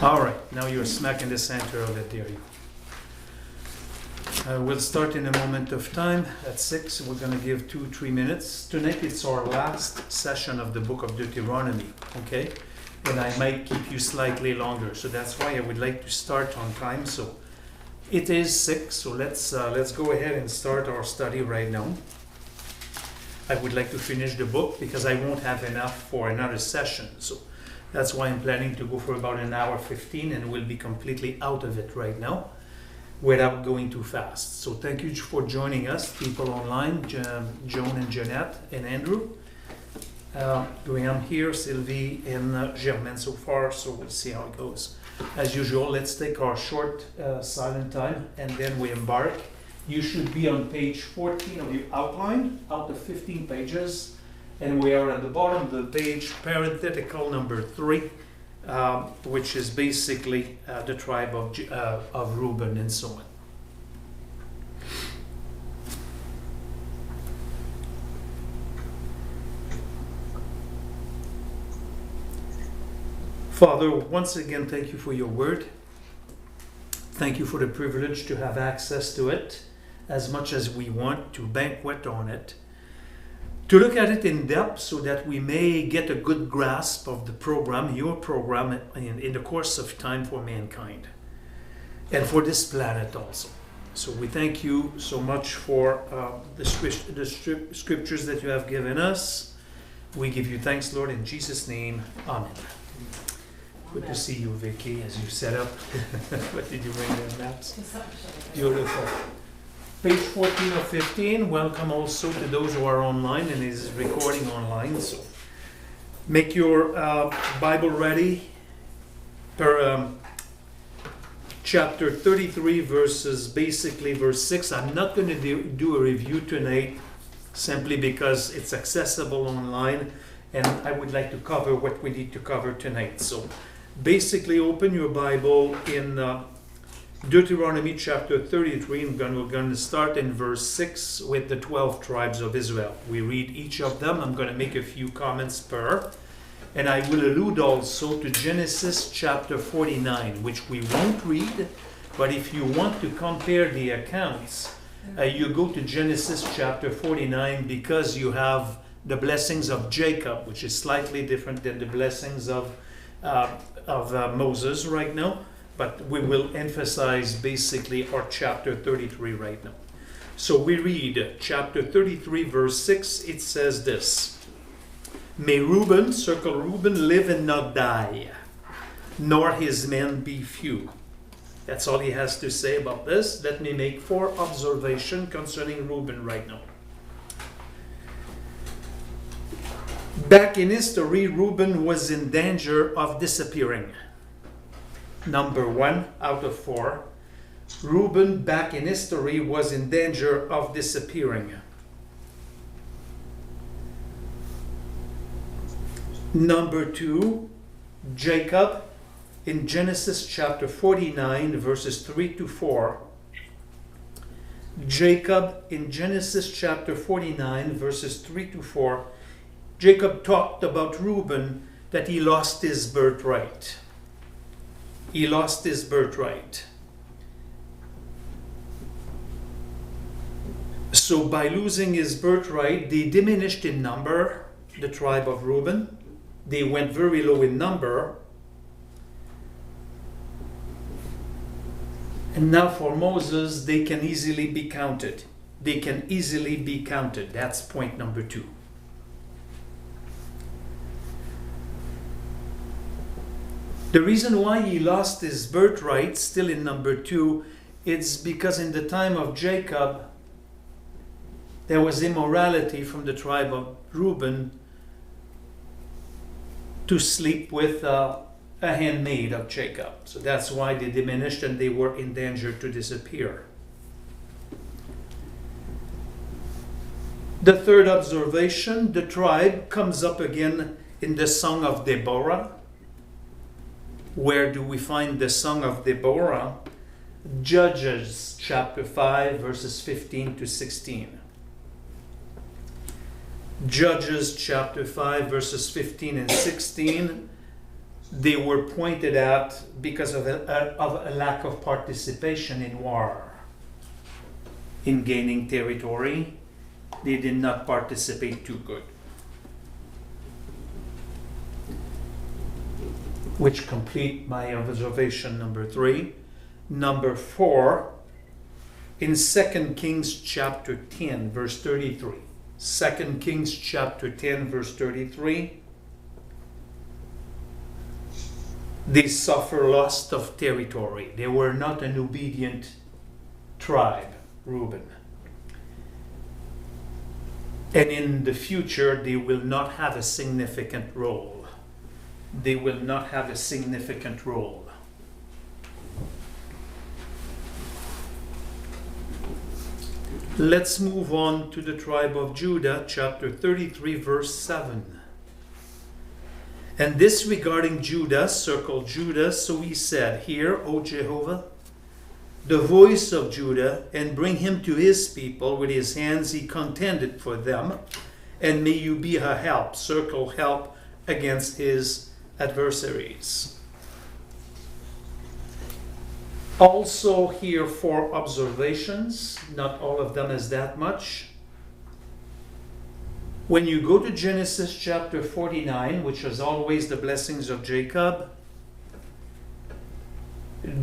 All right, now you're smack in the center of it, there you go. We'll start in a moment of time at 6. We're going to give 2-3 minutes. Tonight it's our last session of the book of Deuteronomy, okay? And I might keep you slightly longer, so that's why I would like to start on time. So it is 6, so let's go ahead and start our study right now. I would like to finish the book because I won't have enough for another session. So that's why I'm planning to go for about an hour 15, and we'll be completely out of it right now without going too fast. So thank you for joining us, people online, Joan and Jeanette and Andrew. I'm here, Sylvie and Germaine so far, so we'll see how it goes. As usual, let's take our short silent time and then we embark. You should be on page 14 of your outline, out of 15 pages. And we are at the bottom of the page, parenthetical number 3, which is basically the tribe of Reuben and so on. Father, once again, thank you for your word. Thank you for the privilege to have access to it as much as we want, to banquet on it. To look at it in depth so that we may get a good grasp of the program, your program, in the course of time for mankind and for this planet also. So we thank you so much for the scriptures that you have given us. We give you thanks, Lord, in Jesus' name. Amen. Good to see you, Vicky, as you set up. What did you bring there, maps? Beautiful. Page 14 or 15, welcome also to those who are online and is recording online. So make your Bible ready per chapter 33 basically verse 6. I'm not going to do a review tonight simply because it's accessible online and I would like to cover what we need to cover tonight. So basically open your Bible in Deuteronomy chapter 33, and we're going to start in verse 6 with the 12 tribes of Israel. We read each of them. I'm going to make a few comments per. And I will allude also to Genesis chapter 49, which we won't read. But if you want to compare the accounts, you go to Genesis chapter 49 because you have the blessings of Jacob, which is slightly different than the blessings of Moses right now. But we will emphasize basically our chapter 33 right now. So we read chapter 33 verse 6. It says this: May Reuben, circle Reuben, live and not die, nor his men be few. That's all he has to say about this. Let me make 4 observations concerning Reuben right now. Back in history, Reuben was in danger of disappearing. Number 1 out of 4. Reuben, back in history, was in danger of disappearing. Number 2, Jacob, in Genesis chapter 49, verses 3 to 4. Jacob, in Genesis chapter 49, verses 3 to 4, Jacob talked about Reuben that he lost his birthright. He lost his birthright. So by losing his birthright, they diminished in number, the tribe of Reuben. They went very low in number. And now for Moses, they can easily be counted. They can easily be counted. That's point number 2. The reason why he lost his birthright, still in number 2, it's because in the time of Jacob, there was immorality from the tribe of Reuben to sleep with a handmaid of Jacob. So that's why they diminished and they were in danger to disappear. The third observation, the tribe comes up again in the Song of Deborah. Where do we find the Song of Deborah? Judges chapter 5 verses 15 to 16. Judges chapter 5 verses 15 and 16. they were pointed out because of a lack of participation in war, in gaining territory. They did not participate too good. Which complete my observation number 3. Number 4, in 2 Kings chapter 10, verse 33. 2 Kings chapter 10, verse 33. They suffer loss of territory. They were not an obedient tribe, Reuben. And in the future, they will not have a significant role. They will not have a significant role. Let's move on to the tribe of Judah, chapter 33, verse 7. And this regarding Judah, circle Judah, so he said, Hear, O Jehovah, the voice of Judah, and bring him to his people. With his hands he contended for them, and may you be a help, circle help, against his adversaries. Also here 4 observations, not all of them is that much. When you go to Genesis chapter 49, which is always the blessings of Jacob,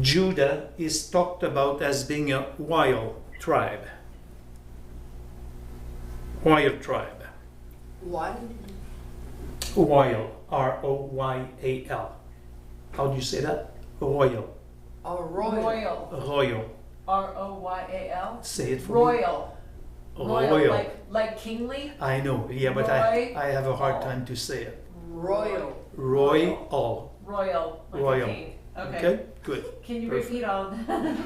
Judah is talked about as being a wild tribe. Wild tribe. What? Royal. R-O-Y-A-L. How do you say that? Royal. Oh, royal. Royal. R-O-Y-A-L? Say it for Royal. me. Royal. Like kingly? I know, yeah, but I have a hard time to say it. Royal. Royal. Royal. Like Royal. a king. Okay, good. Can you Perfect. repeat all that?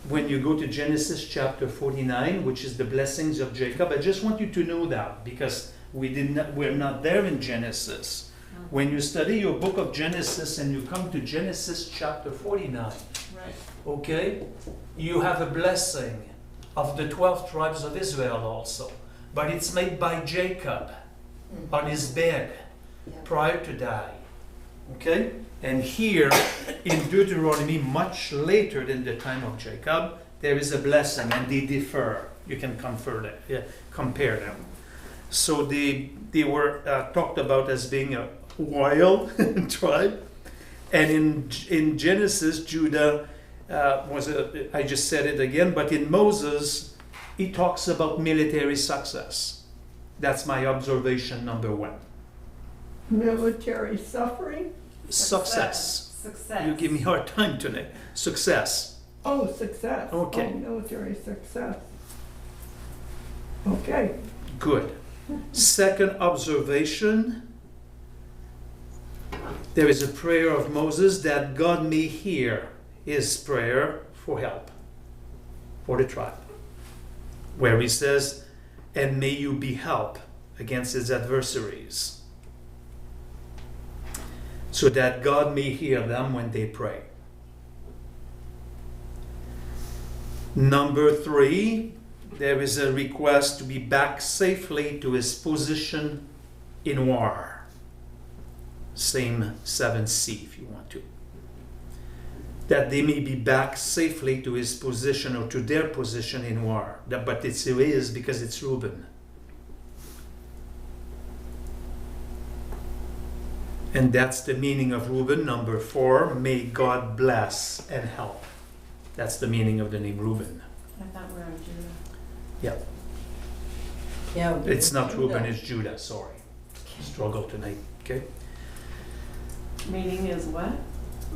When you go to Genesis chapter 49, which is the blessings of Jacob, I just want you to know that because we're not there in Genesis. When you study your book of Genesis and you come to Genesis chapter 49, Right. okay, you have a blessing of the 12 tribes of Israel also, but it's made by Jacob on his bed prior to die. Okay? And here in Deuteronomy, much later than the time of Jacob, there is a blessing and they differ. You can compare them. So they were talked about as being a wild tribe. And in Genesis, Judah I just said it again, but in Moses, he talks about military success. That's my observation number 1. Military suffering? Success. Success. You give me a hard time tonight. Success. Oh, success. Okay. Oh, military success. Okay. Good. Second observation. There is a prayer of Moses that God may hear his prayer for help for the tribe. Where he says, and may you be help against his adversaries. So that God may hear them when they pray. Number 3, there is a request to be back safely to his position in war. Same 7c if you want to. That they may be back safely to his position or to their position in war. But it is because it's Reuben. And that's the meaning of Reuben. Number 4, may God bless and help. That's the meaning of the name Reuben. I thought we were on Judah. Yeah. Yeah. It's not Reuben, it's Judah, sorry. Struggle tonight, okay? Meaning is what?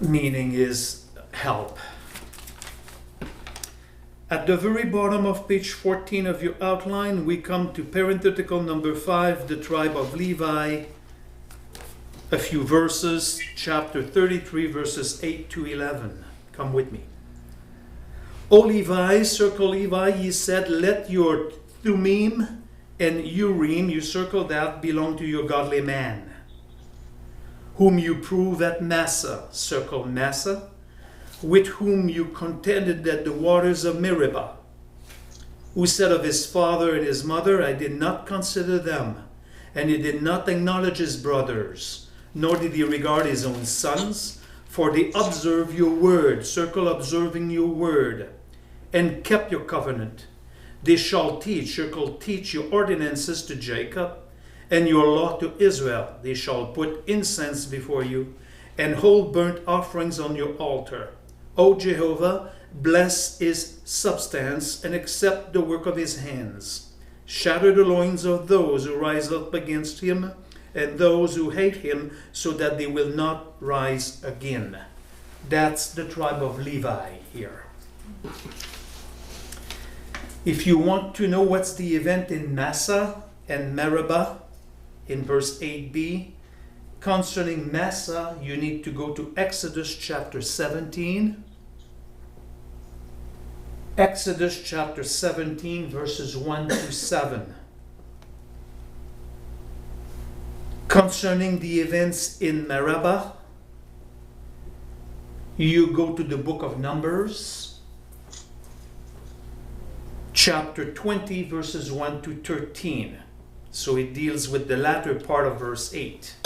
Meaning is help. At the very bottom of page 14 of your outline, we come to parenthetical number 5, the tribe of Levi. A few verses, chapter 33, verses 8 to 11. Come with me. O Levi, circle Levi, ye said, let your Thummim and Urim, you circle that, belong to your godly man, whom you prove at Massa, circle Massa, with whom you contended at the waters of Meribah, who said of his father and his mother, I did not consider them, and he did not acknowledge his brothers, nor did he regard his own sons, for they observe your word, circle observing your word, and kept your covenant. They shall teach, circle teach your ordinances to Jacob, and your law to Israel. They shall put incense before you, and hold burnt offerings on your altar. O Jehovah, bless his substance, and accept the work of his hands. Shatter the loins of those who rise up against him, and those who hate him, so that they will not rise again. That's the tribe of Levi here. If you want to know what's the event in Massa and Meribah, in verse 8b, concerning Massa, you need to go to Exodus chapter 17. Exodus chapter 17, verses 1 to 7. Concerning the events in Meribah, you go to the book of Numbers, chapter 20, verses 1 to 13. So it deals with the latter part of verse 8.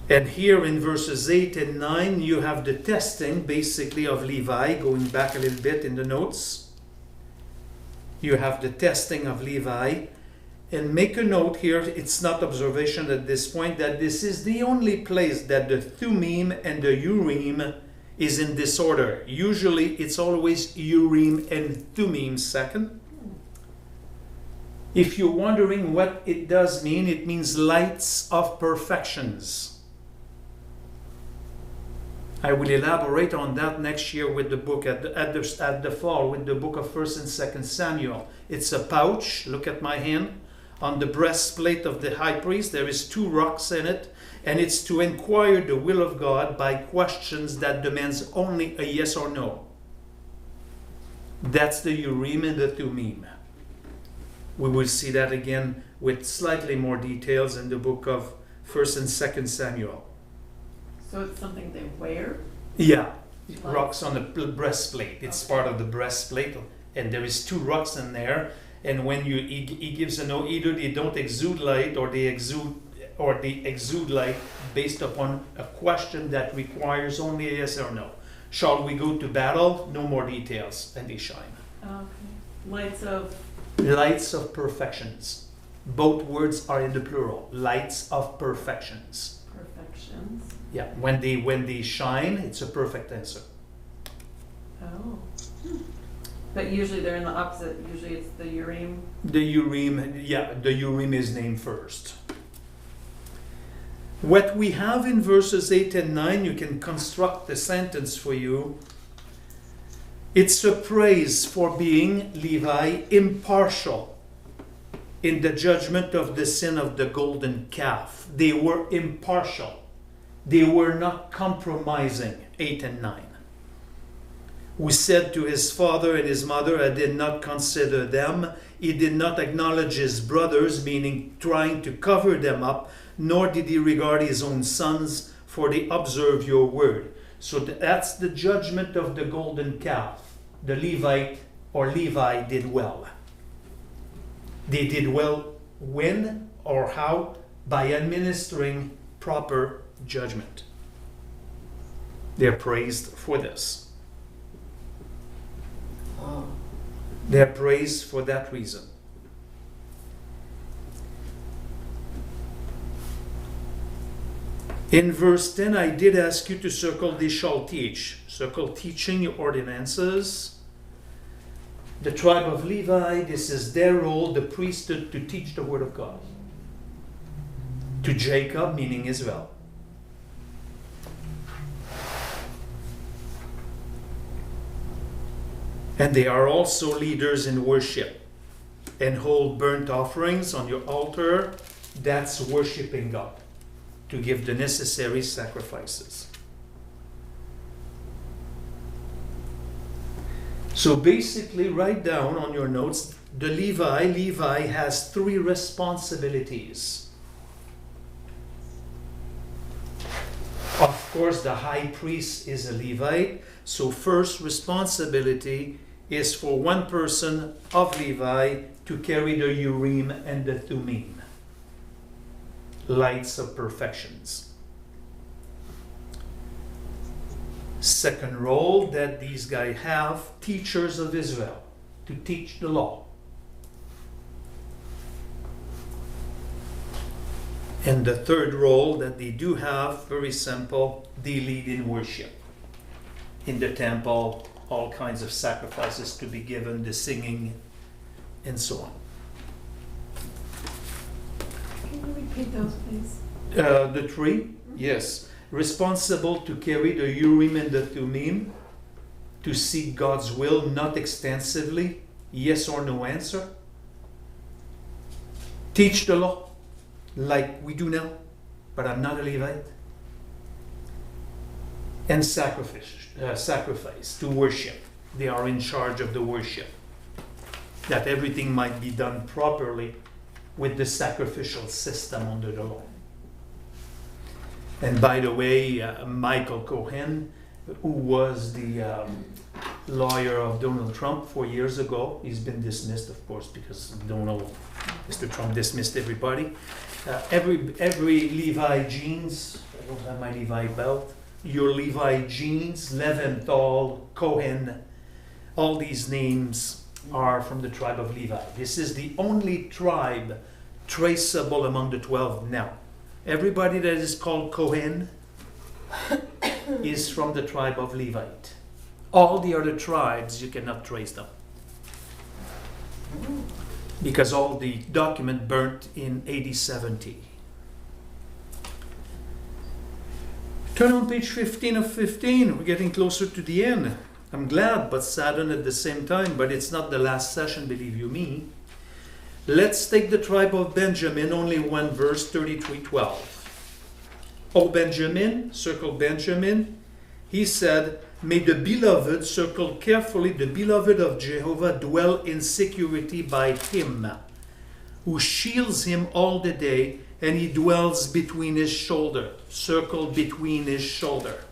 And here in verses 8 and 9, you have the testing, basically, of Levi. Going back a little bit in the notes. You have the testing of Levi. And make a note here, it's not observation at this point, that this is the only place that the Thummim and the Urim is in this order. Usually it's always Urim and Thummim second. If you're wondering what it does mean, it means lights of perfections. I will elaborate on that next year with the book at the fall with the book of 1st and 2nd Samuel. It's a pouch, look at my hand. On the breastplate of the high priest, there is 2 rocks in it, and it's to inquire the will of God by questions that demands only a yes or no. That's the Urim and the Thummim. We will see that again with slightly more details in the book of 1st and 2nd Samuel. So it's something they wear? Yeah, rocks on the breastplate. It's part of the breastplate, and there is 2 rocks in there. And when he gives a no, either they don't exude light, or they exude light based upon a question that requires only a yes or no. Shall we go to battle? No more details, and they shine. Okay. Lights of perfections. Both words are in the plural. Lights of perfections. Perfections. Yeah, when they shine, it's a perfect answer. Oh. But usually they're in the opposite. Usually it's the Urim. The Urim is named first. What we have in verses 8 and 9, you can construct the sentence for you. It's a praise for being, Levi, impartial in the judgment of the sin of the golden calf. They were impartial. They were not compromising, 8 and 9. Who said to his father and his mother, I did not consider them. He did not acknowledge his brothers, meaning trying to cover them up, nor did he regard his own sons, for they observe your word. So that's the judgment of the golden calf. The Levite or Levi did well. They did well when or how? By administering proper judgment. They're praised for this. They're praised for that reason. In verse 10, I did ask you to circle, they shall teach. Circle teaching your ordinances. The tribe of Levi, this is their role, the priesthood, to teach the word of God. To Jacob, meaning Israel. And they are also leaders in worship and hold burnt offerings on your altar. That's worshiping God, to give the necessary sacrifices. So basically, write down on your notes, the Levi has 3 responsibilities. Of course, the high priest is a Levite, so first responsibility is for one person of Levi to carry the Urim and the Thummim. lights of perfections. Second role that these guys have, teachers of Israel, to teach the law. And the third role that they do have, very simple, they lead in worship. In the temple, all kinds of sacrifices to be given, the singing, and so on. Can you repeat those, please? The three, yes. Responsible to carry the Urim and the Thummim, to seek God's will, not extensively, yes or no answer. Teach the law, like we do now, but I'm not a Levite. And sacrifice to worship. They are in charge of the worship. That everything might be done properly with the sacrificial system under the law. And by the way, Michael Cohen, who was the lawyer of Donald Trump 4 years ago, he's been dismissed, of course, because Mr. Trump dismissed everybody. Every Levi jeans, I don't have my Levi belt, your Levi jeans, Leventhal, Cohen, all these names are from the tribe of Levi. This is the only tribe traceable among the 12 now. Everybody that is called Cohen is from the tribe of Levite. All the other tribes, you cannot trace them. Because all the document burnt in AD 70. Turn on page 15 of 15. We're getting closer to the end. I'm glad but saddened at the same time, but it's not the last session, believe you me. Let's take the tribe of Benjamin, only one verse, 33:12. O Benjamin, circle Benjamin, he said, may the beloved, circle carefully, the beloved of Jehovah dwell in security by him, who shields him all the day, and he dwells between his shoulder. Circle between his shoulder.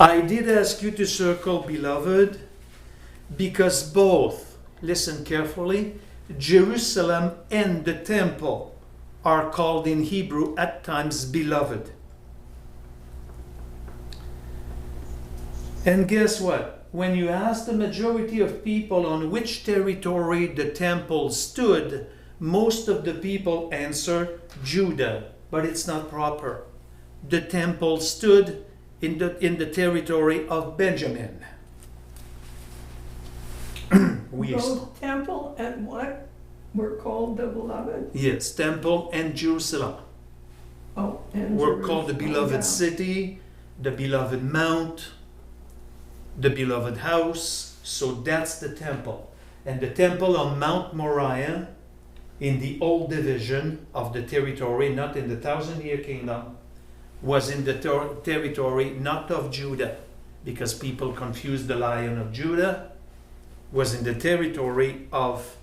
I did ask you to circle beloved because both, listen carefully, Jerusalem and the temple are called in Hebrew at times beloved. And guess what? When you ask the majority of people on which territory the temple stood, most of the people answer Judah, but it's not proper. The temple stood in the territory of Benjamin. Both temple and what were called the beloved? Yes, temple and Jerusalem. Oh, and We're called the Jerusalem, beloved yeah. city, the beloved mount, the beloved house. So that's the temple. And the temple on Mount Moriah, in the old division of the territory, not in the 1,000-year kingdom, was in the territory not of Judah, because people confused the Lion of Judah, was in the territory of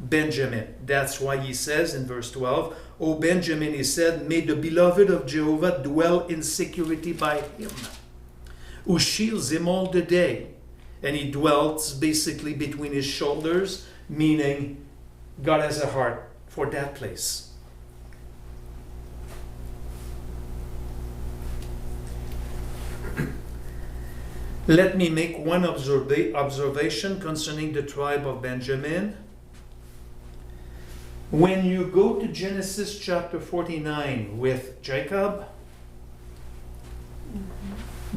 Benjamin. That's why he says in verse 12, O Benjamin, he said, may the beloved of Jehovah dwell in security by him, who shields him all the day. And he dwells basically between his shoulders, meaning God has a heart for that place. Let me make one observation concerning the tribe of Benjamin. When you go to Genesis chapter 49 with Jacob,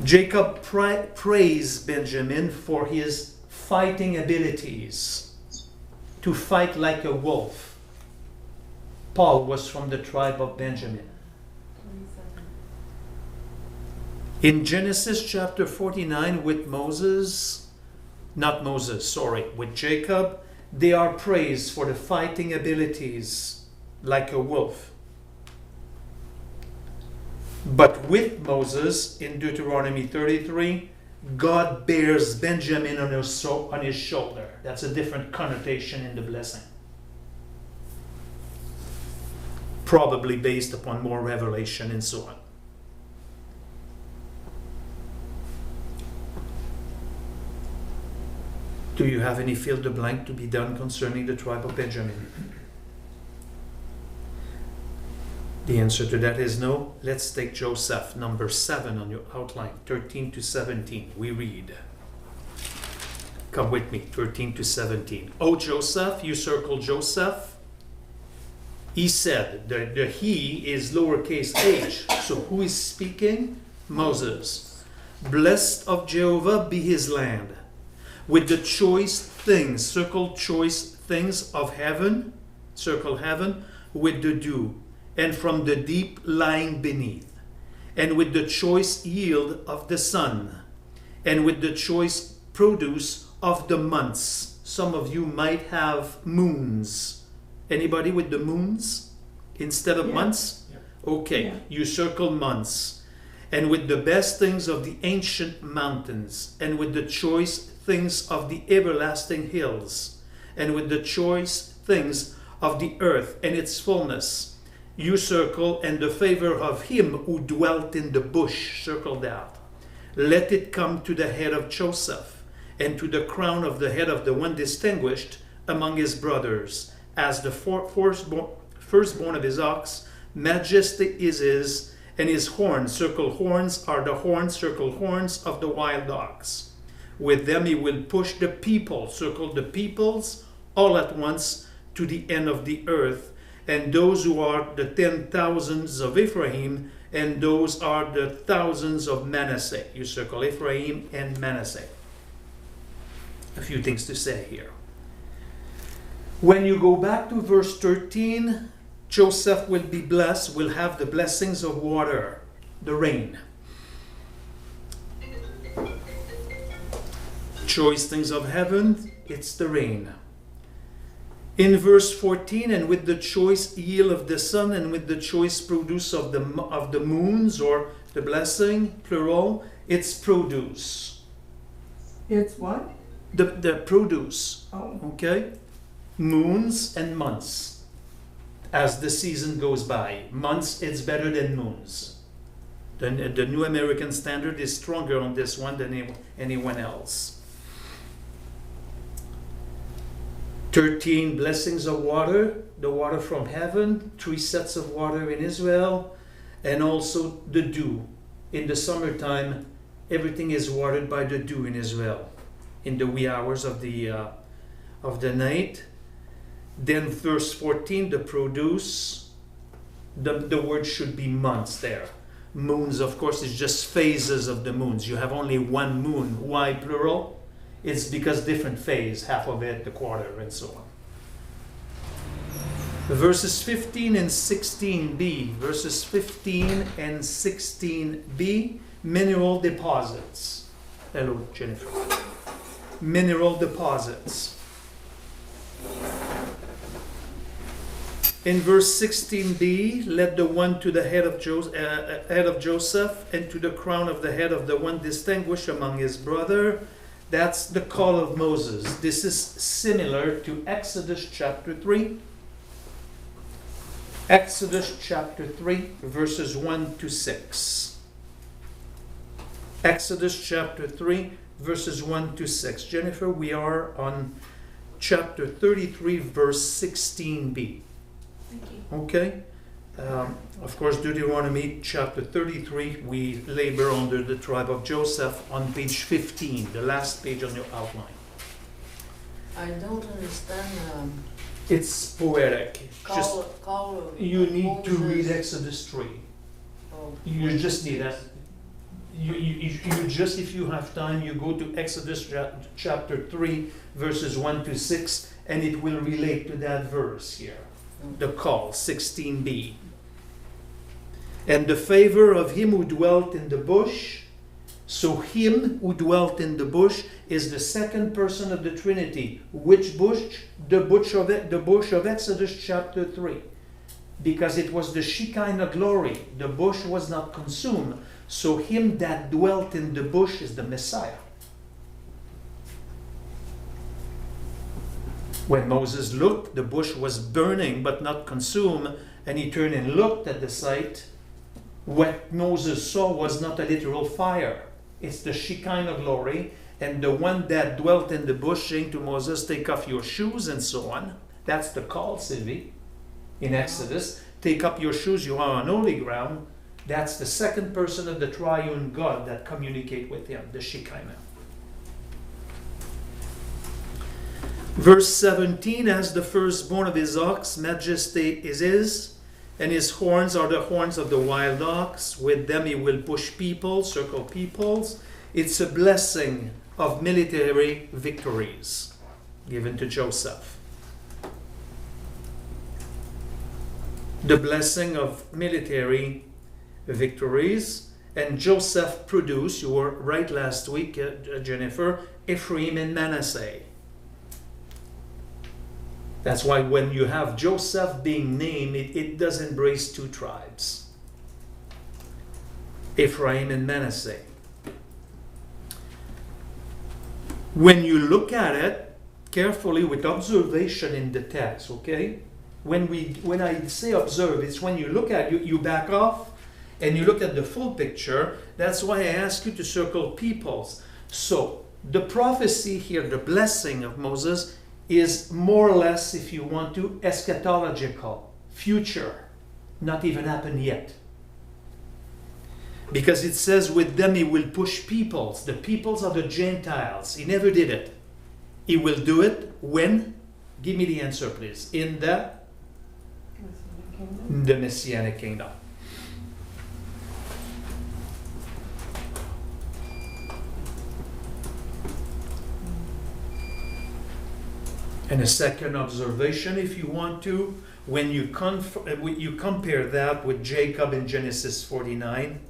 Jacob praised Benjamin for his fighting abilities, to fight like a wolf. Paul was from the tribe of Benjamin. In Genesis chapter 49 with with Jacob, they are praised for the fighting abilities like a wolf. But with Moses in Deuteronomy 33, God bears Benjamin on his shoulder. That's a different connotation in the blessing. Probably based upon more revelation and so on. Do you have any fill the blank to be done concerning the tribe of Benjamin? The answer to that is no. Let's take Joseph, number 7 on your outline, 13 to 17. We read. Come with me, 13 to 17. O Joseph, you circle Joseph. He said, the he is lowercase h. So who is speaking? Moses. Blessed of Jehovah be his land, with the choice things, circle choice things of heaven, circle heaven, with the dew, and from the deep lying beneath, and with the choice yield of the sun, and with the choice produce of the months. Some of you might have moons. Anybody with the moons instead of months? Yeah. Okay, yeah. You circle months. And with the best things of the ancient mountains, and with the choice things of the everlasting hills, and with the choice things of the earth and its fullness, you circle, and the favor of him who dwelt in the bush, circle that. Let it come to the head of Joseph, and to the crown of the head of the one distinguished among his brothers, as the firstborn of his ox. Majesty is his, and his horns, circle horns, are the horns, circle horns of the wild ox. With them he will push the people, circle the peoples, all at once to the end of the earth. And those who are the 10,000s of Ephraim, and those are the thousands of Manasseh. You circle Ephraim and Manasseh. A few things to say here. When you go back to verse 13, Joseph will be blessed, will have the blessings of water, the rain. Choice things of heaven, it's the rain. In verse 14, and with the choice yield of the sun, and with the choice produce of the moons, or the blessing, plural, it's produce. It's what? The produce. Oh. Okay? Moons and months. As the season goes by. Months, it's better than moons. The New American Standard is stronger on this one than anyone else. 13 blessings of water, the water from heaven, 3 sets of water in Israel, and also the dew. In the summertime, everything is watered by the dew in Israel, in the wee hours of the night. Then verse 14, the produce, the word should be months there. Moons, of course, is just phases of the moons. You have only one moon. Why plural? It's because different phase, half of it, the quarter, and so on. Verses 15 and 16b. Verses 15 and 16b, mineral deposits. Hello, Jennifer. Mineral deposits. In verse 16b, let the one to the head of Joseph, and to the crown of the head of the one distinguished among his brother. That's the call of Moses. This is similar to Exodus chapter 3. Exodus chapter 3, verses 1 to 6. Exodus chapter 3, verses 1 to 6. Jennifer, we are on chapter 33, verse 16b. Thank you. Okay. Of course, Deuteronomy chapter 33, we labor under the tribe of Joseph on page 15, the last page on your outline. I don't understand. It's poetic. You need to read Exodus 3. Oh. You just need that. You just, if you have time, you go to Exodus chapter 3, verses 1 to 6, and it will relate to that verse here. The call, 16b. And the favor of him who dwelt in the bush. So him who dwelt in the bush is the second person of the Trinity. Which bush? The bush of Exodus chapter 3. Because it was the Shekinah glory. The bush was not consumed. So him that dwelt in the bush is the Messiah. When Moses looked, the bush was burning but not consumed, and he turned and looked at the sight. What Moses saw was not a literal fire. It's the Shekinah glory, and the one that dwelt in the bush saying to Moses, take off your shoes, and so on. That's the call, Sylvie, in Exodus. Take up your shoes, you are on holy ground. That's the second person of the triune God that communicate with him, the Shekinah. Verse 17, as the firstborn of his ox, majesty is his, and his horns are the horns of the wild ox. With them he will push people, circle peoples. It's a blessing of military victories given to Joseph. The blessing of military victories. And Joseph produced, you were right last week, Jennifer, Ephraim and Manasseh. That's why when you have Joseph being named, it does embrace two tribes, Ephraim and Manasseh. When you look at it carefully with observation in the text, okay? When I say observe, it's when you look at it, you back off and you look at the full picture. That's why I ask you to circle peoples. So the prophecy here, the blessing of Moses, is more or less, if you want to, eschatological, future, not even happened yet. Because it says with them he will push peoples. The peoples are the Gentiles. He never did it. He will do it when? Give me the answer, please. In the Messianic kingdom. And a second observation, if you want to, when you compare that with Jacob in Genesis 49,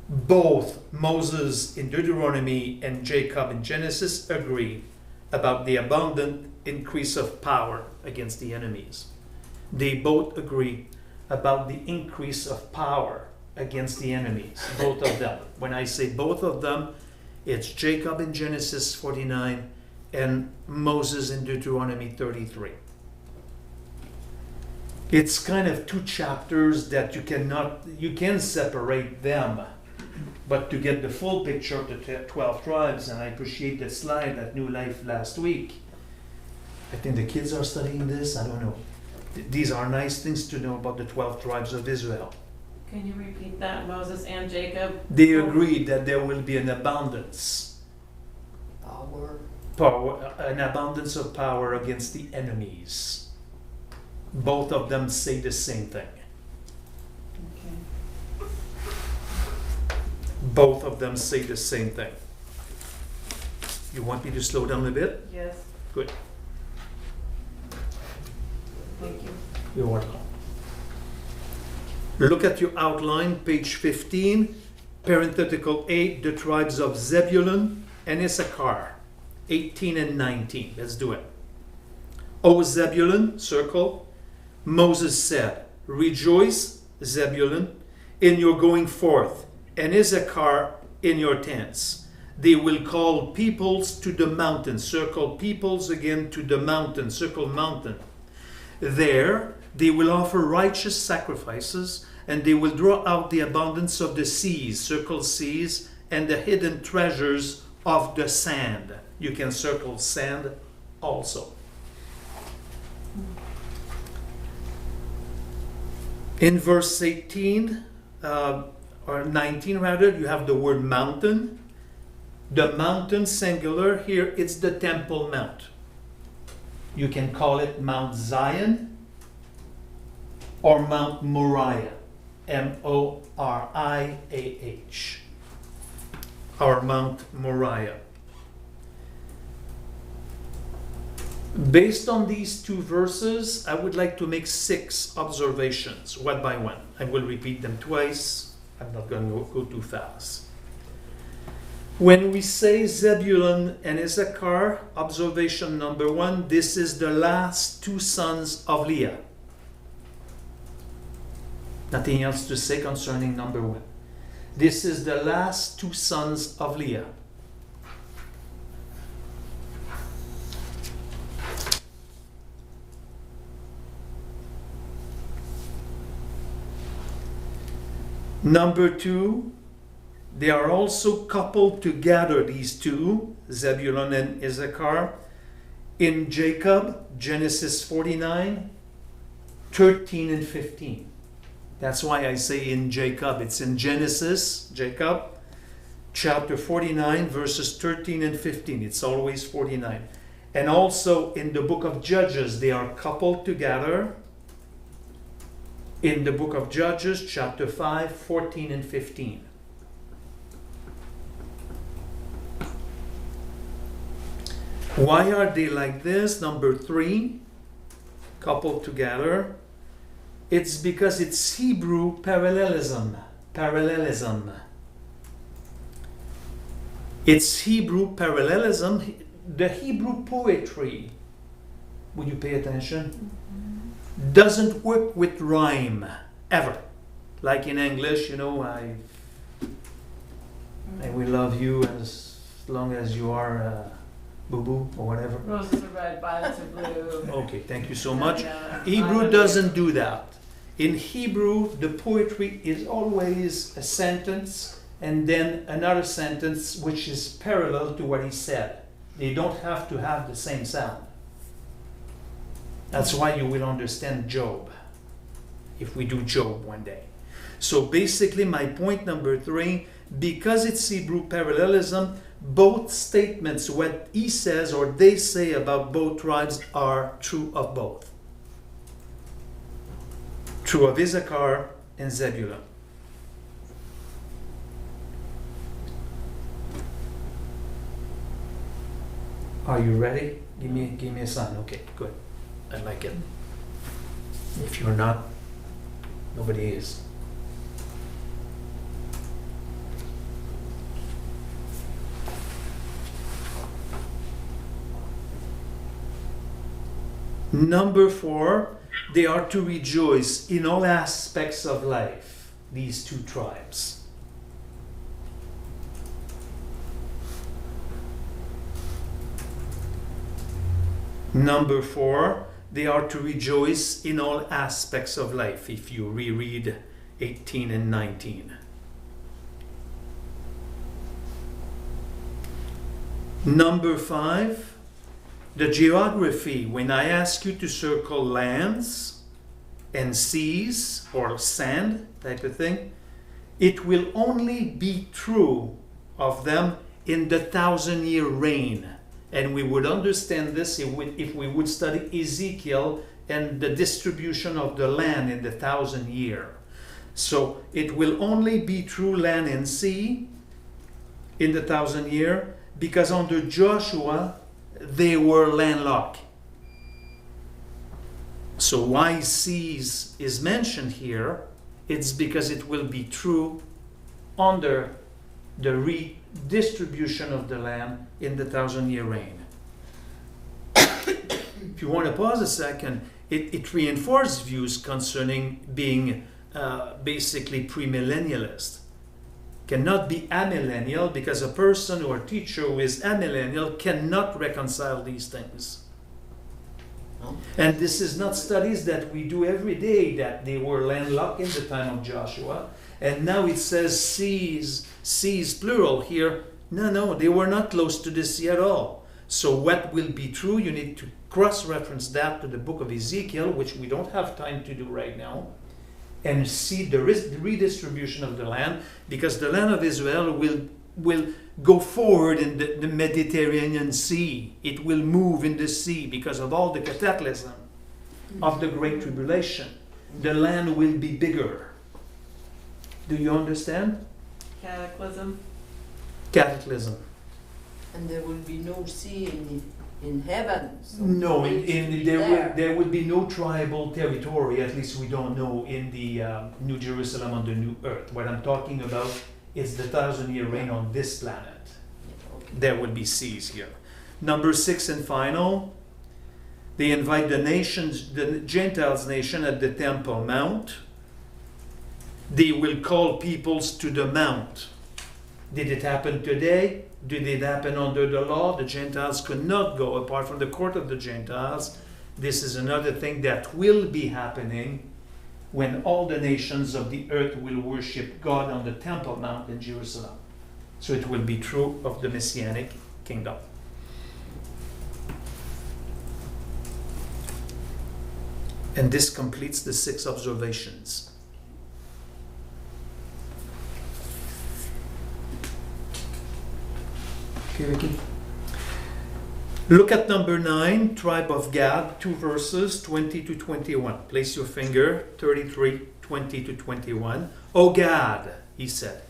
both Moses in Deuteronomy and Jacob in Genesis agree about the abundant increase of power against the enemies. They both agree about the increase of power against the enemies, both of them. When I say both of them, it's Jacob in Genesis 49 and Moses in Deuteronomy 33. It's kind of two chapters that you can separate them, but to get the full picture of the 12 tribes, and I appreciate the slide at New Life last week. I think the kids are studying this, I don't know. These are nice things to know about the 12 tribes of Israel. Can you repeat that, Moses and Jacob? They agreed that there will be an abundance. An abundance of power against the enemies. Both of them say the same thing. Okay. Both of them say the same thing. You want me to slow down a bit? Yes. Good. Thank you. You're welcome. Look at your outline, page 15, parenthetical 8, the tribes of Zebulun and Issachar. 18 and 19. Let's do it. O Zebulun, circle. Moses said, rejoice, Zebulun, in your going forth, and Issachar in your tents. They will call peoples to the mountain. Circle peoples again to the mountain. Circle mountain. There they will offer righteous sacrifices, and they will draw out the abundance of the seas. Circle seas, and the hidden treasures of the sand. You can circle sand also. In verse 18, or 19 rather, you have the word mountain. The mountain singular here, it's the Temple Mount. You can call it Mount Zion or Mount Moriah. M-O-R-I-A-H. Or Mount Moriah. Based on these two verses, I would like to make 6 observations, one by one. I will repeat them twice. I'm not going to go too fast. When we say Zebulun and Issachar, observation number 1, this is the last 2 sons of Leah. Nothing else to say concerning number 1. This is the last 2 sons of Leah. Number 2, They are also coupled together, these two, Zebulun and Issachar, in Jacob, Genesis 49, 13 and 15. That's why I say in Jacob. It's in Genesis, Jacob, chapter 49, verses 13 and 15. It's always 49. And also in the book of Judges, they are coupled together. In the book of Judges, chapter 5, 14 and 15. Why are they like this? Number 3, coupled together. It's because it's Hebrew parallelism. Parallelism. It's Hebrew parallelism. The Hebrew poetry, would you pay attention? Doesn't work with rhyme, ever. Like in English, you know, I will love you as long as you are boo-boo or whatever. Roses are red, violets are blue. Okay, thank you so much. Yeah. Hebrew doesn't do that. In Hebrew, the poetry is always a sentence and then another sentence which is parallel to what he said. They don't have to have the same sound. That's why you will understand Job, if we do Job one day. So basically my point number 3, because it's Hebrew parallelism, both statements, what he says or they say about both tribes, are true of both. True of Issachar and Zebulun. Are you ready? Give me a sign. Okay, good. I like it. If you're not, nobody is. Number 4, they are to rejoice in all aspects of life, these two tribes. Number 4, they are to rejoice in all aspects of life, if you reread 18 and 19. Number 5, the geography. When I ask you to circle lands and seas or sand type of thing, it will only be true of them in the 1,000-year reign. And we would understand this if we would study Ezekiel and the distribution of the land in the 1,000 year. So it will only be true land and sea in the 1,000 year, because under Joshua they were landlocked. So why seas is mentioned here, it's because it will be true under the redistribution of the land in the 1,000-year reign. If you want to pause a second, it reinforces views concerning being basically premillennialist. Cannot be amillennial, because a person or a teacher who is amillennial cannot reconcile these things. And this is not studies that we do every day, that they were landlocked in the time of Joshua. And now it says seas plural here. No, they were not close to the sea at all. So what will be true, you need to cross-reference that to the book of Ezekiel, which we don't have time to do right now, and see the redistribution of the land, because the land of Israel will go forward in the Mediterranean Sea. It will move in the sea because of all the cataclysm of the Great Tribulation. The land will be bigger. Do you understand? Cataclysm. Cataclysm. And there will be no sea in heaven. So No, there. there would be no tribal territory, at least we don't know, in the New Jerusalem on the new earth. What I'm talking about is the 1,000-year reign on this planet. Yeah, okay. There would be seas here. Number 6 and final, they invite the Gentiles nation at the Temple Mount. They will call peoples to the mount. Did it happen today? Did it happen under the law? The Gentiles could not go apart from the court of the Gentiles. This is another thing that will be happening when all the nations of the earth will worship God on the Temple Mount in Jerusalem. So it will be true of the Messianic kingdom. And this completes the 6 observations. Okay, Vicky. Look at number 9, tribe of Gad, 2 verses, 20 to 21. Place your finger, 33, 20 to 21. O Gad, he said,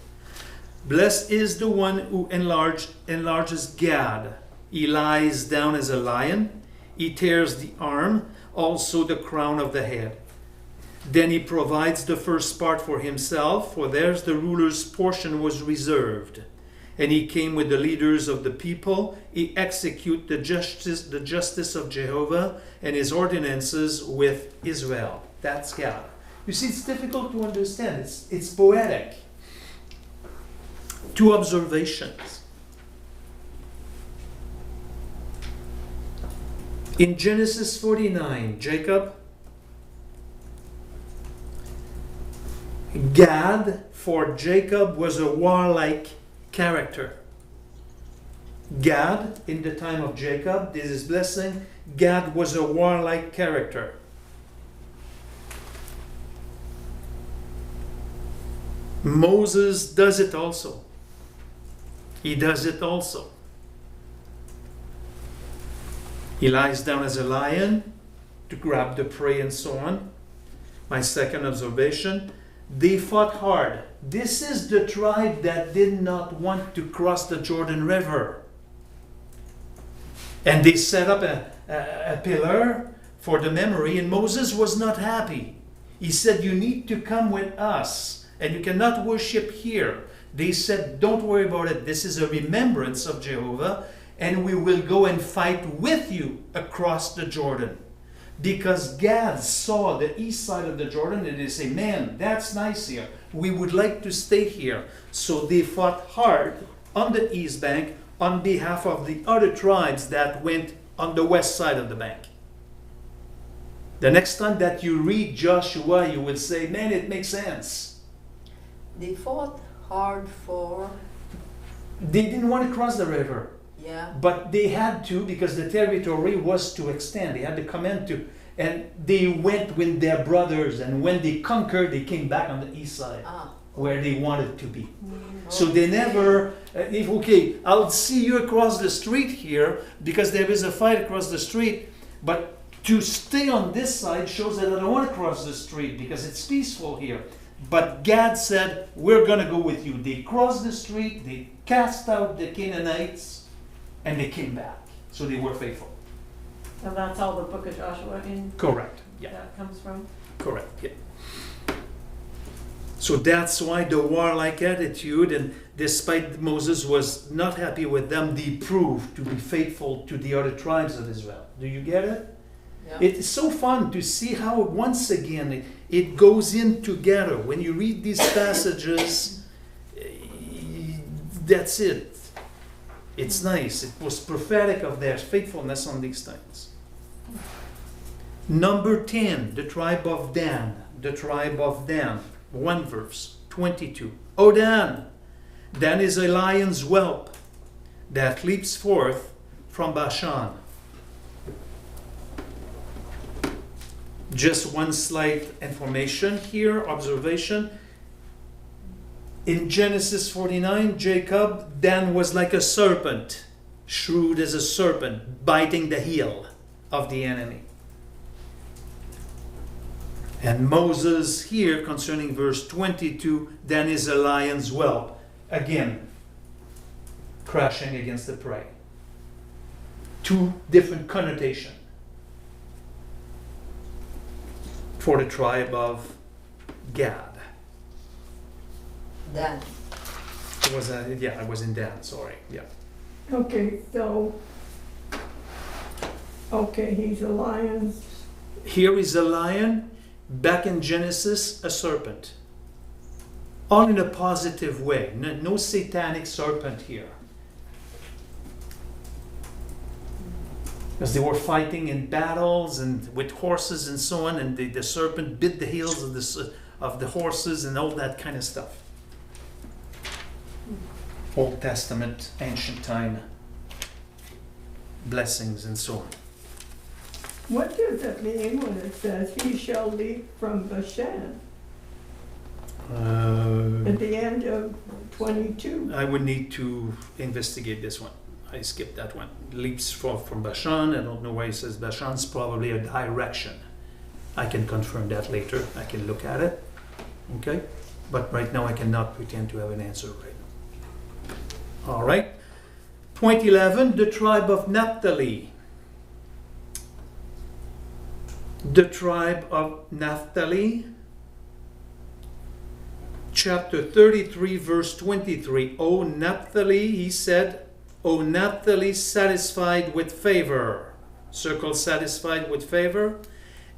blessed is the one who enlarges Gad. He lies down as a lion. He tears the arm, also the crown of the head. Then he provides the first part for himself, for there's the ruler's portion was reserved. And he came with the leaders of the people. He execute the justice of Jehovah and his ordinances with Israel. That's God. You see, it's difficult to understand. It's poetic. 2 observations. In Genesis 49, Jacob, Gad for Jacob was a warlike character. Gad, in the time of Jacob, this is blessing, Gad was a warlike character. Moses does it also. He does it also. He lies down as a lion to grab the prey and so on. My second observation, they fought hard. This is the tribe that did not want to cross the Jordan River. And they set up a pillar for the memory, and Moses was not happy. He said, you need to come with us, and you cannot worship here. They said, don't worry about it. This is a remembrance of Jehovah, and we will go and fight with you across the Jordan. Because Gad saw the east side of the Jordan, and they say, man, that's nice here. We would like to stay here. So they fought hard on the east bank on behalf of the other tribes that went on the west side of the bank. The next time that you read Joshua, you will say, man, it makes sense. They fought hard for... They didn't want to cross the river. Yeah. But they had to, because the territory was to extend. They had the command to. And they went with their brothers, and when they conquered, they came back on the east side, where they wanted to be. So they never, okay, I'll see you across the street here, because there is a fight across the street, but to stay on this side shows that I don't want to cross the street, because it's peaceful here. But Gad said, we're going to go with you. They crossed the street, they cast out the Canaanites, and they came back. So they were faithful. And that's all the book of Joshua in Correct. Yeah. that comes from? Correct. Yeah. So that's why the warlike attitude, and despite Moses was not happy with them, they proved to be faithful to the other tribes of Israel. Do you get it? Yeah. It's so fun to see how once again it goes in together. When you read these passages, that's it. It's nice. It was prophetic of their faithfulness on these things. Number 10, the tribe of Dan. The tribe of Dan. 1 verse, 22. O Dan! Dan is a lion's whelp that leaps forth from Bashan. Just one slight information here, observation. In Genesis 49, Jacob, Dan was like a serpent, shrewd as a serpent, biting the heel of the enemy. And Moses here, concerning verse 22, Dan is a lion's whelp. Again, crashing against the prey. 2 different connotations for the tribe of Gad. Dan. It was I was in Dan, sorry. Yeah. Okay, so, okay, he's a lion. Here is a lion, back in Genesis, a serpent. All in a positive way. No satanic serpent here. Because they were fighting in battles and with horses and so on, and the serpent bit the heels of the horses and all that kind of stuff. Old Testament, ancient time blessings and so on. What does it mean when it says, "He shall leap from Bashan" at the end of 22? I would need to investigate this one. I skipped that one. Leaps from Bashan. I don't know why it says Bashan. It's probably a direction. I can confirm that later. I can look at it. Okay? But right now I cannot pretend to have an answer right now. All right. Point 11, the tribe of Naphtali. The tribe of Naphtali. Chapter 33, verse 23. O Naphtali, he said, O Naphtali, satisfied with favor. Circle satisfied with favor.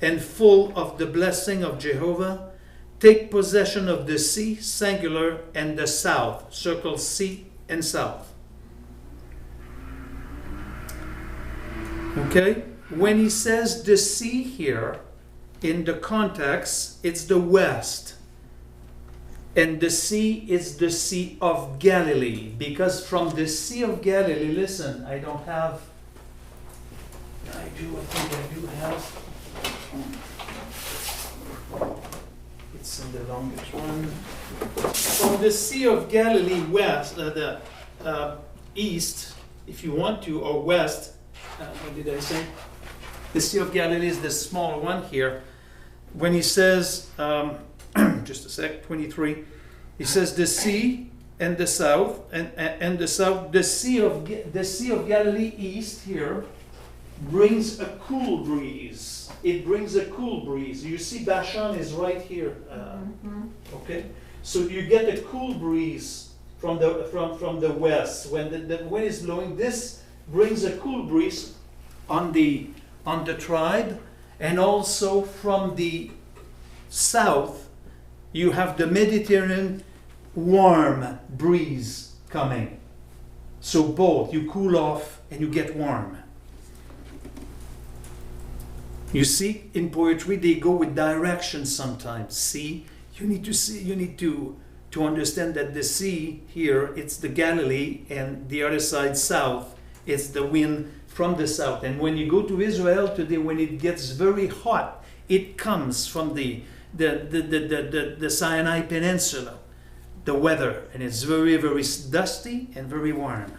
And full of the blessing of Jehovah. Take possession of the sea, singular, and the south. Circle sea and south. Okay? When he says the sea here, in the context, it's the west. And the sea is the Sea of Galilee. Because from the Sea of Galilee, listen, I think I do have. It's in the longest one. From the Sea of Galilee west, east, if you want to, or west, what did I say? The Sea of Galilee is the small one here. When he says, just a sec, 23, he says the sea and the south, and the south, the Sea of Galilee east here brings a cool breeze. It brings a cool breeze. You see Bashan is right here. Okay? So you get a cool breeze from the west. When the wind is blowing, this brings a cool breeze on the tribe, and also from the south you have the Mediterranean warm breeze coming. So both, you cool off and you get warm. You see, in poetry they go with directions sometimes. See, you need to understand that the sea here, it's the Galilee, and the other side south, it's the wind from the south. And when you go to Israel today, when it gets very hot, it comes from the Sinai Peninsula, the weather, and it's very, very dusty and very warm.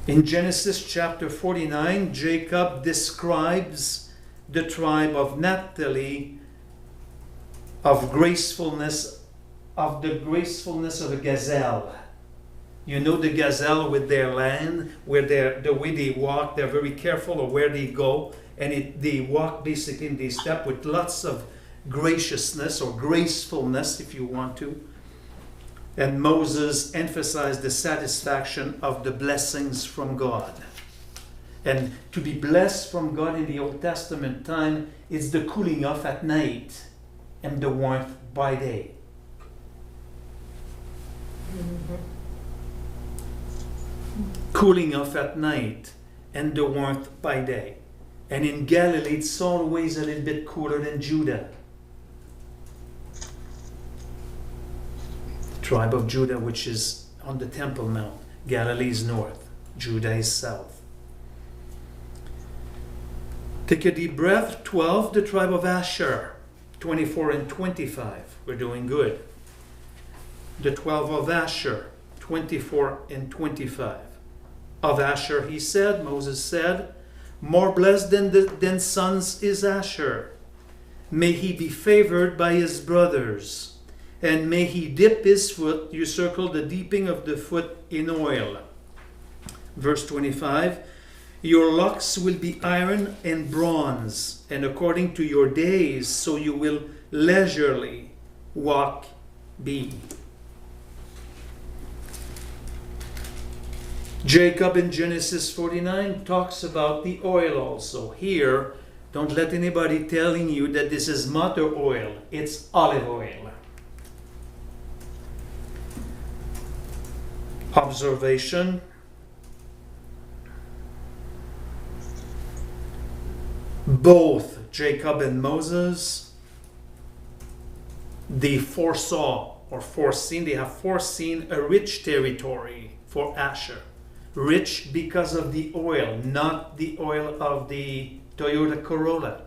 In Genesis chapter 49, Jacob describes the tribe of Naphtali of the gracefulness of a gazelle. You know the gazelle with their land, where the way they walk, they're very careful of where they go, and they walk basically in they step with lots of graciousness or gracefulness, if you want to. And Moses emphasized the satisfaction of the blessings from God. And to be blessed from God in the Old Testament time, it's the cooling off at night and the warmth by day. Cooling off at night and the warmth by day. And in Galilee, it's always a little bit cooler than Judah. The tribe of Judah, which is on the Temple Mount. Galilee is north, Judah is south. Take a deep breath. 12, the tribe of Asher. 24 and 25. We're doing good. The 12 of Asher. 24 and 25. Of Asher, he said, Moses said, more blessed than sons is Asher. May he be favored by his brothers, and may he dip his foot, you circle the dipping of the foot, in oil. Verse 25, your locks will be iron and bronze, and according to your days, so you will leisurely walk be. Jacob in Genesis 49 talks about the oil also. Here, don't let anybody telling you that this is motor oil. It's olive oil. Observation. Both Jacob and Moses, they foresaw or foreseen, they have foreseen a rich territory for Asher. Rich because of the oil, not the oil of the Toyota Corolla.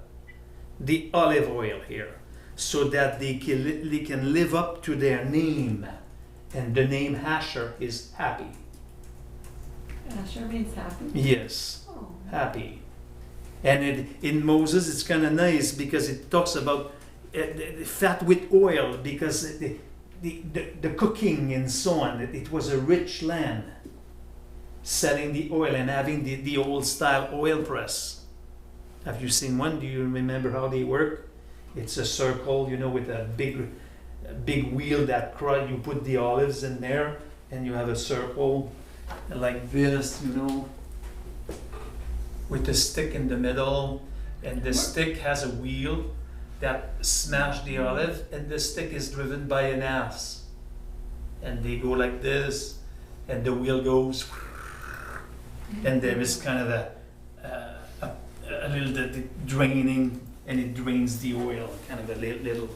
The olive oil here. So that they can live up to their name. And the name Asher is happy. Asher means happy. Yes, Oh. happy. And in Moses, it's kind of nice because it talks about fat with oil, because the cooking and so on. It was a rich land, selling the oil and having the old style oil press. Have you seen one? Do you remember how they work? It's a circle, you know, with a big wheel that you put the olives in there, and you have a circle like this, you know, with a stick in the middle, and the stick has a wheel that smash the olive, and the stick is driven by an ass, and they go like this, and the wheel goes, and there is kind of a little bit draining, and it drains the oil, kind of a little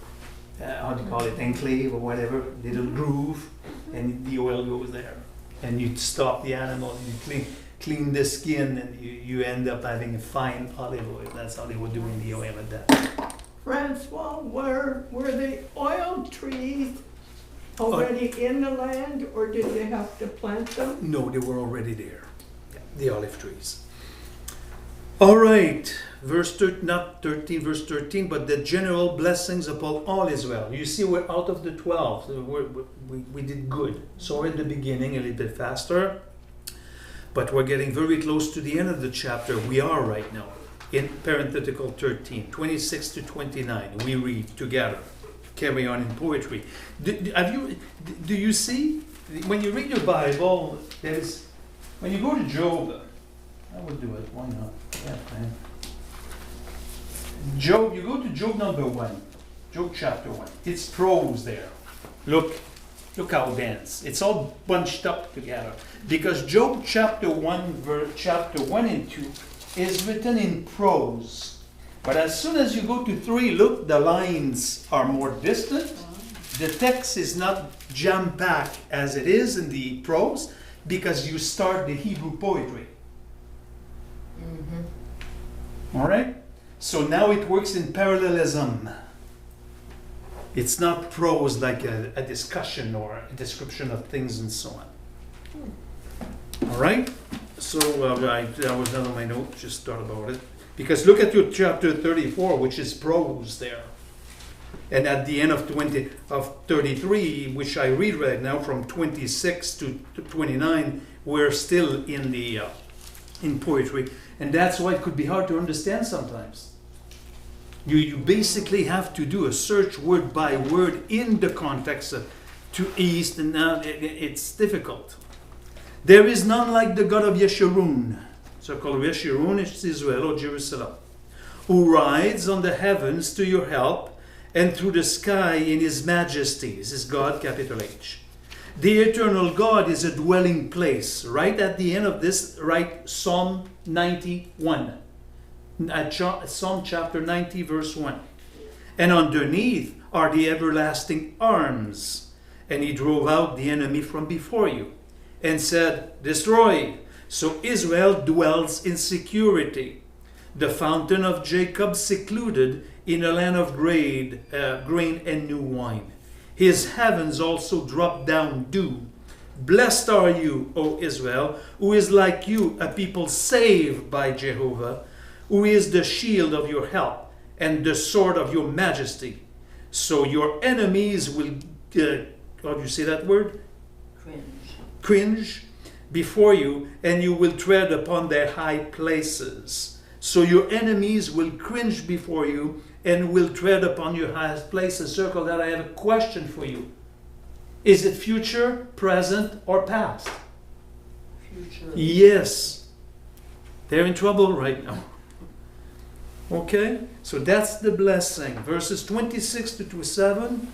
how do you call it, enclave or whatever, little groove, and the oil goes there, and you stop the animal, and you clean the skin, and you end up having a fine olive oil. That's how they were doing the oil at that. Francois, were the oil trees already in the land, or did they have to plant them? No, they were already there. Yeah, the olive trees. All right, not 13, verse 13, but the general blessings upon all Israel. You see, we're out of the 12. So we did good. So in the beginning, a little bit faster, but we're getting very close to the end of the chapter. We are right now in parenthetical 13, 26 to 29. We read together. Carry on in poetry. Do you see, when you read your Bible, when you go to Job, I would do it, why not? Yeah, man. Job, you go to Job number 1, Job chapter 1. It's prose there. Look how dense. It's all bunched up together. Because Job chapter 1 and 2 is written in prose. But as soon as you go to 3, look, the lines are more distant. The text is not jam-packed as it is in the prose, because you start the Hebrew poetry. Mm-hmm. All right? So now it works in parallelism. It's not prose like a discussion or a description of things and so on. All right? So that was none of my notes, just thought about it. Because look at your chapter 34, which is prose there. And at the end of 33, which I read right now, from 26 to 29, we're still in poetry. And that's why it could be hard to understand sometimes. You basically have to do a search word by word in the context to east, and now it's difficult. There is none like the God of Yeshurun. So called Yeshurun is Israel or Jerusalem, who rides on the heavens to your help, and through the sky in his majesty. This is God, capital H. The eternal God is a dwelling place. Right at the end of this, write Psalm 91. Psalm chapter 90, verse 1. And underneath are the everlasting arms. And he drove out the enemy from before you, and said, destroy. So Israel dwells in security. The fountain of Jacob secluded in a land of grain and new wine. His heavens also drop down dew. Blessed are you, O Israel, who is like you, a people saved by Jehovah, who is the shield of your help and the sword of your majesty. So your enemies will, how do you say that word? Cringe before you, and you will tread upon their high places. So your enemies will cringe before you and will tread upon your highest places. Circle that. I have a question for you. Is it future, present, or past? Future. Yes. They're in trouble right now. Okay? So that's the blessing. Verses 26 to 27.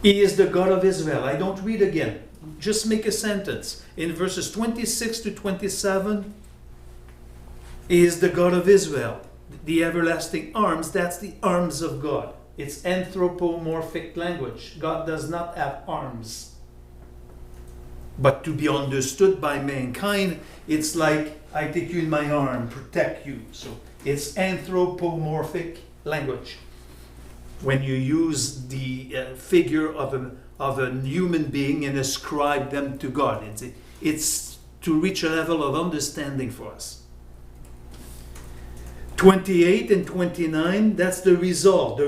He is the God of Israel. I don't read again. Just make a sentence. In verses 26 to 27, He is the God of Israel. The everlasting arms, that's the arms of God. It's anthropomorphic language. God does not have arms. But to be understood by mankind, it's like, I take you in my arm, protect you. So it's anthropomorphic language. When you use the figure of a human being and ascribe them to God, it's to reach a level of understanding for us. 28 and 29, that's the result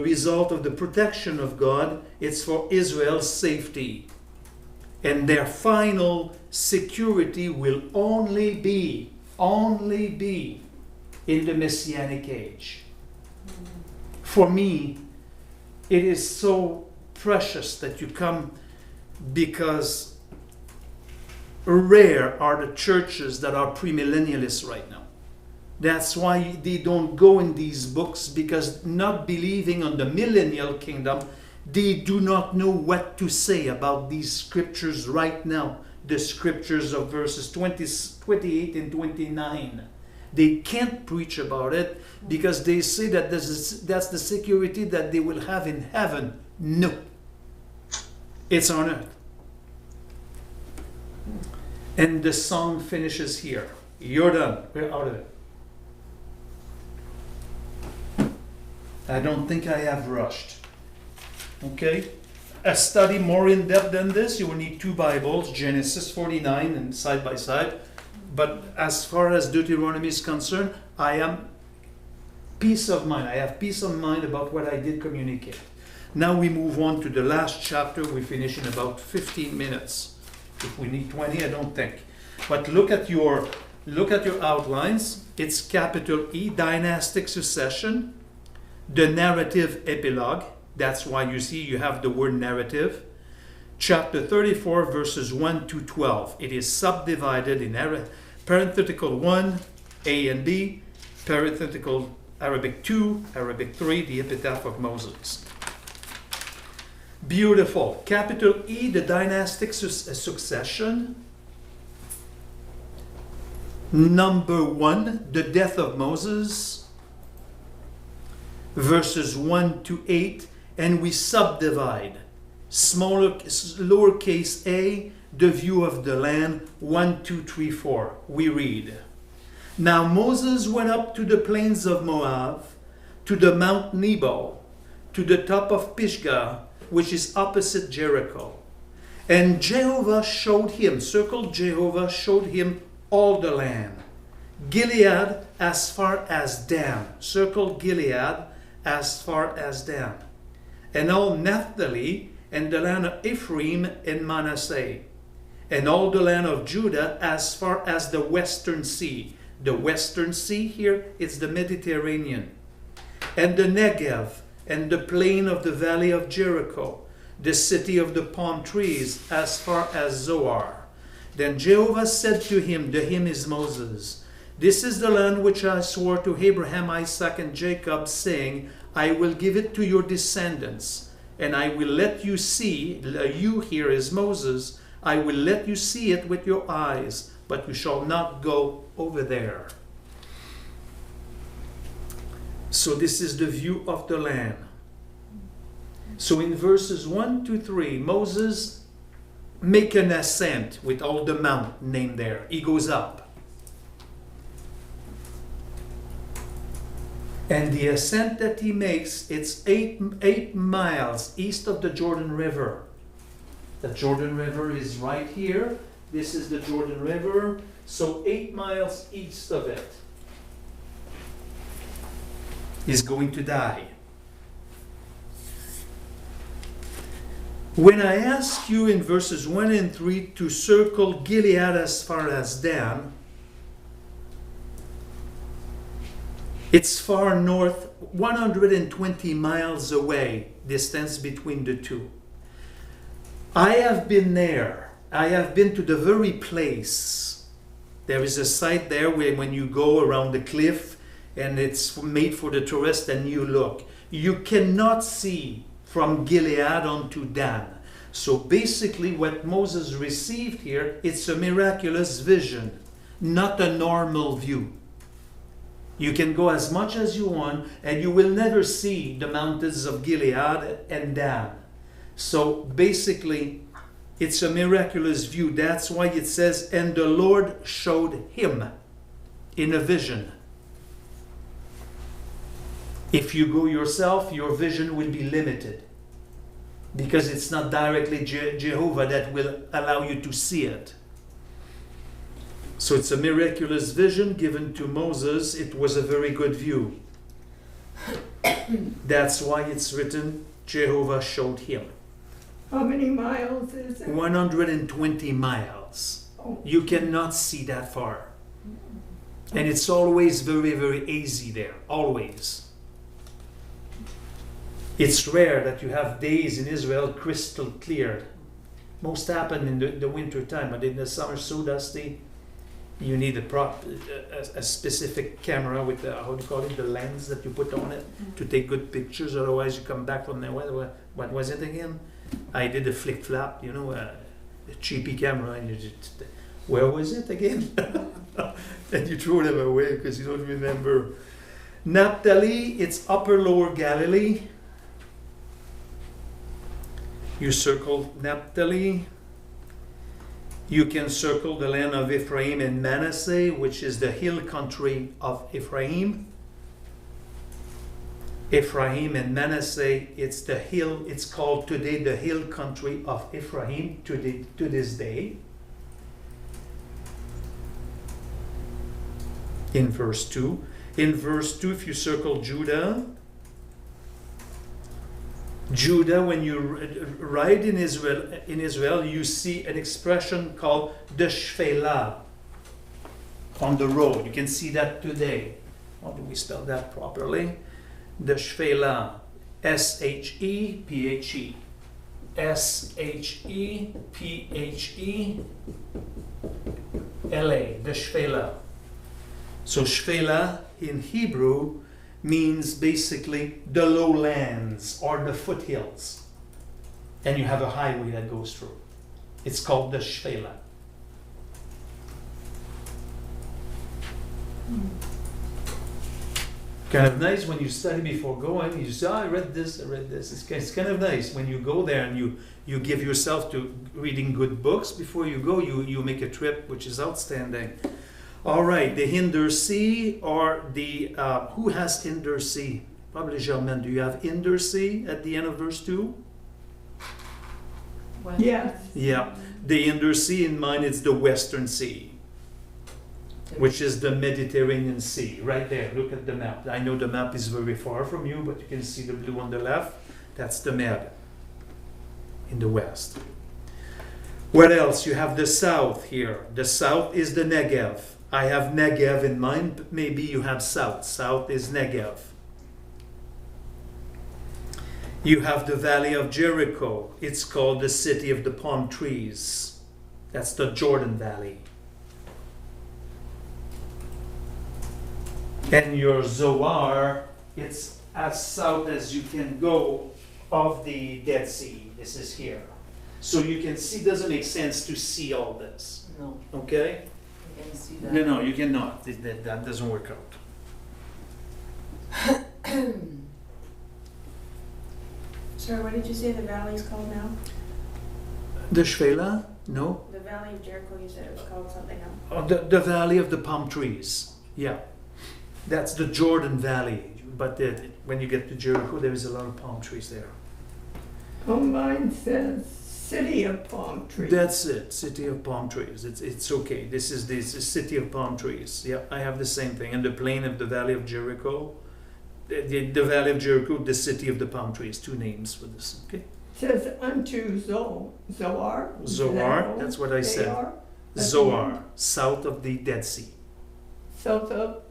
of the protection of God. It's for Israel's safety. And their final security will only be in the Messianic age. For me, it is so precious that you come, because rare are the churches that are premillennialists right now. That's why they don't go in these books, because not believing on the millennial kingdom, they do not know what to say about these scriptures right now. The scriptures of verses 28 and 29. They can't preach about it because they say that that's the security that they will have in heaven. No. It's on earth. And the song finishes here. You're done. We're out of it. I don't think I have rushed. Okay? A study more in depth than this, you will need 2 Bibles, Genesis 49 and side by side. But as far as Deuteronomy is concerned, I am peace of mind. I have peace of mind about what I did communicate. Now we move on to the last chapter. We finish in about 15 minutes. If we need 20, I don't think. But look at your outlines. It's capital E, dynastic succession. The narrative epilogue. That's why you see you have the word narrative. Chapter 34, verses 1 to 12. It is subdivided in parenthetical 1, A and B, parenthetical Arabic 2, Arabic 3, the epitaph of Moses. Beautiful. Capital E, the dynastic succession. Number 1, the death of Moses. Verses 1 to 8, and we subdivide. Lowercase a, the view of the land, 1, 2, 3, 4. We read, Now Moses went up to the plains of Moab, to the Mount Nebo, to the top of Pisgah, which is opposite Jericho. And Jehovah showed him, circled Jehovah, showed him all the land. Gilead as far as Dan, circled Gilead as far as Dan. And all Naphtali, and the land of Ephraim and Manasseh, and all the land of Judah as far as the western sea. The western sea here is the Mediterranean. And the Negev, and the plain of the valley of Jericho, the city of the palm trees as far as Zoar. Then Jehovah said to him, the him is Moses, This is the land which I swore to Abraham, Isaac, and Jacob, saying, I will give it to your descendants, and I will let you see, you here is Moses, I will let you see it with your eyes, but you shall not go over there. So this is the view of the land. So in verses 1 to 3, Moses make an ascent with all the mount named there. He goes up. And the ascent that he makes, it's 8 miles east of the Jordan River. The Jordan River is right here. This is the Jordan River. So 8 miles east of it. He's going to die. When I ask you in verses 1 and 3 to circle Gilead as far as Dan, it's far north, 120 miles away, distance between the two. I have been there. I have been to the very place. There is a site there where when you go around the cliff and it's made for the tourist and you look, you cannot see from Gilead onto Dan. So basically what Moses received here, it's a miraculous vision, not a normal view. You can go as much as you want, and you will never see the mountains of Gilead and Dan. So basically, it's a miraculous view. That's why it says, and the Lord showed him in a vision. If you go yourself, your vision will be limited, because it's not directly Jehovah that will allow you to see it. So it's a miraculous vision given to Moses. It was a very good view. That's why it's written, Jehovah showed him. How many miles is it? 120 miles. Oh. You cannot see that far. And it's always very, very easy there. Always. It's rare that you have days in Israel crystal clear. Most happen in the winter time, but in the summer so dusty. You need a specific camera with the, how do you call it, the lens that you put on it to take good pictures. Otherwise, you come back from there. What was it again? I did a flip flap, you know, a cheapy camera, and you just, where was it again? And you throw them away because you don't remember. Naphtali, it's Upper Lower Galilee. You circle Naphtali. You can circle the land of Ephraim and Manasseh, which is the hill country of Ephraim. Ephraim and Manasseh, it's the hill, it's called today the hill country of Ephraim to this day. In verse 2. In verse 2, if you circle Judah, when you ride in Israel, you see an expression called the Shfela on the road. You can see that today. How do we spell that properly? The Shfela, S-H-E-P-H-E. S-H-E-P-H-E-L-A, the Shfela. So Shfela in Hebrew means basically the lowlands or the foothills. And you have a highway that goes through. It's called the Shfela. Kind of nice when you study before going. You say, I read this. It's kind of nice when you go there and you give yourself to reading good books before you go. You make a trip, which is outstanding. All right, the Hinder Sea, or the, who has Hinder Sea? Probably Germaine. Do you have Hinder Sea at the end of verse 2? Yes. Yeah. The Hinder Sea, in mine, it's the Western Sea, which is the Mediterranean Sea. Right there, look at the map. I know the map is very far from you, but you can see the blue on the left. That's the Med in the west. What else? You have the south here. The south is the Negev. I have Negev in mind, but maybe you have south. South is Negev. You have the valley of Jericho. It's called the city of the palm trees. That's the Jordan Valley. And your Zoar, it's as south as you can go of the Dead Sea. This is here. So you can see, doesn't make sense to see all this. No, Okay? you can see that. No, you cannot. That doesn't work out. Sir, what did you say the valley's called now? The Shvela? No? The Valley of Jericho, you said it was called something else. Oh, the valley of the palm trees. Yeah. That's the Jordan Valley. But when you get to Jericho, there is a lot of palm trees there. Oh, mine says city of palm trees. That's it, city of palm trees. It's okay. This is the city of palm trees. Yeah, I have the same thing. And the plain of the valley of Jericho, the valley of Jericho, the city of the palm trees. Two names for this. Okay. Says unto Zoar. Zoar. That's what I said. Zoar, south of the Dead Sea. South of